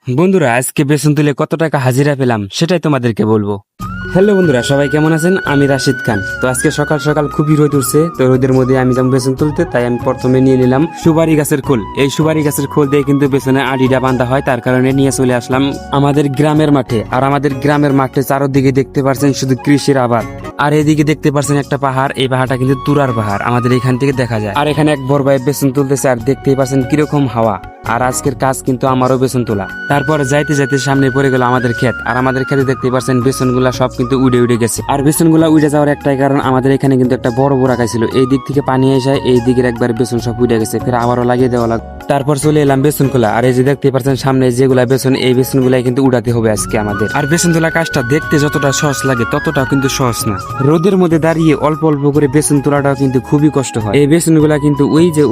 বন্ধুরা, আজকে বেসন তুলে কত টাকা হাজিরা পেলাম সেটাই তোমাদেরকে বলবো। হ্যালো বন্ধুরা, সবাই কেমন আছেন? আমি রাশিদ খান। তো আজকে সকাল সকাল খুবই রোদ উঠছে, তো রোদের মধ্যে আমি যাবো বেসন তুলতে, তাই আমি প্রথমে নিয়ে নিলাম সুপারি গাছের খোল। এই সুপারি গাছের খোল দিয়ে কিন্তু বেসনে আড়িটা বাঁধা হয়, তার কারণে নিয়ে চলে আসলাম আমাদের গ্রামের মাঠে। আর আমাদের গ্রামের মাঠে চারদিকে দেখতে পাচ্ছেন শুধু কৃষির আবাদ, আর এদিকে দেখতে পাচ্ছেন একটা পাহাড়। এই পাহাড়টা কিন্তু তুরার পাহাড়, আমাদের এখান থেকে দেখা যায়। আর এখানে এক বড় ভাই বেসন তুলতেছে, আর দেখতেই পাচ্ছেন কিরকম হাওয়া। আর আজকের কাজ কিন্তু আমারও বেসন তোলা। তারপর যাইতে যাইতে সামনে পড়ে গেল আমাদের ক্ষেত, আর আমাদের ক্ষেতে দেখতে পাচ্ছেন বেসন গুলা সব কিন্তু উড়ে উড়ে গেছে। আর বেসন গুলা উড়ে যাওয়ার একটাই কারণ, আমাদের এখানে কিন্তু একটা বড় বোরাকা ছিল, এই দিক থেকে পানি এসে এই দিকের একবার বেসন সব উড়ে গেছে, ফের আবারও লাগিয়ে দেওয়া লাগবে। তারপর চলে এলাম বেসন খোলা। আর এই যে দেখতে পাচ্ছেন সামনে যেগুলা বেসন, এই বেসন গুলাই কিন্তু উড়াতে হবে আজকে আমাদের। আর বেসন তোলা কাজটা দেখতে যতটা সহজ লাগে ততটাও কিন্তু সহজ না। রোদের মধ্যে দাঁড়িয়ে অল্প অল্প করে বেসন তোলাটাও কিন্তু খুবই কষ্ট হয়। এই বেসন গুলা কিন্তু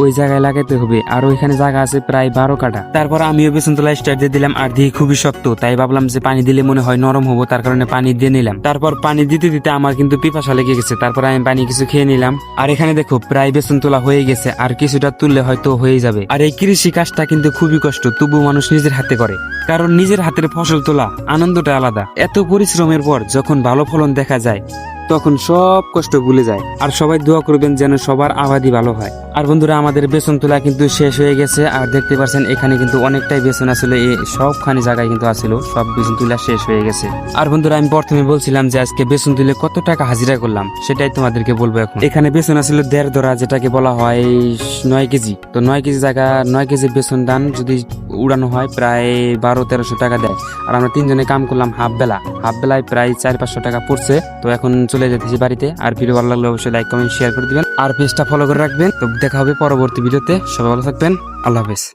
ওই জায়গায় লাগাতে হবে, আর ওইখানে জায়গা আছে প্রায় 12 কাঠা। তারপর আমিও বেসন তোলা স্টার্ট দিয়ে দিলাম, আর দিয়ে খুবই শক্ত, তাই ভাবলাম যে পানি দিলে মনে হয় নরম হবো, তার কারণে পানি দিয়ে নিলাম। তারপর পানি দিতে দিতে আমার কিন্তু পিপাসা লেগে গেছে, তারপর আমি পানি কিছু খেয়ে নিলাম। আর এখানে দেখো প্রায় বেসন তোলা হয়ে গেছে, আর কিছুটা তুললে হয়তো হয়ে যাবে। আর এই কৃষি কাজটা কিন্তু খুবই কষ্ট, তবু মানুষ নিজের হাতে করে, কারণ নিজের হাতের ফসল তোলা আনন্দটা আলাদা। এত পরিশ্রমের পর যখন ভালো ফলন দেখা যায় তখন সব কষ্ট ভুলে যায়। আর সবাই দোয়া করবেন যেন সবার আবাদি ভালো হয়। আর বন্ধুরা, আমাদের বেসন তোলা কিন্তু শেষ হয়ে গেছে, আর দেখতে পাচ্ছেন এখানে কিন্তু অনেকটাই বেসন আসলে সবখানি জায়গায় কিন্তু আসছিল, সব বেসন তোলা শেষ হয়ে গেছে। আর বন্ধুরা, আমি প্রথমে বলছিলাম যে আজকে বেসন তুলে কত টাকা হাজিরা করলাম, সেটাই তোমাদেরকে বলবো এখন। এখানে বেসন আসলে 1.5 ধরা, যেটাকে বলা হয় 9 কেজি। তো 9 কেজি জায়গা 9 কেজি বেসন দান যদি উড়ানো হয় প্রায় 1200-1300 টাকা দেয়। আর আমরা 3 জনে কাম করলাম হাফ বেলায় প্রায় 400-500 টাকা পড়ছে। তো এখন চলে যেতেছি বাড়িতে। আর ভিডিও ভালো লাগলে অবশ্যই লাইক কমেন্ট শেয়ার করে দিবেন, আর পেজটা ফলো করে রাখবেন। তো দেখা হবে পরবর্তী ভিডিওতে। সবাই ভালো থাকবেন, আল্লাহ হাফেজ।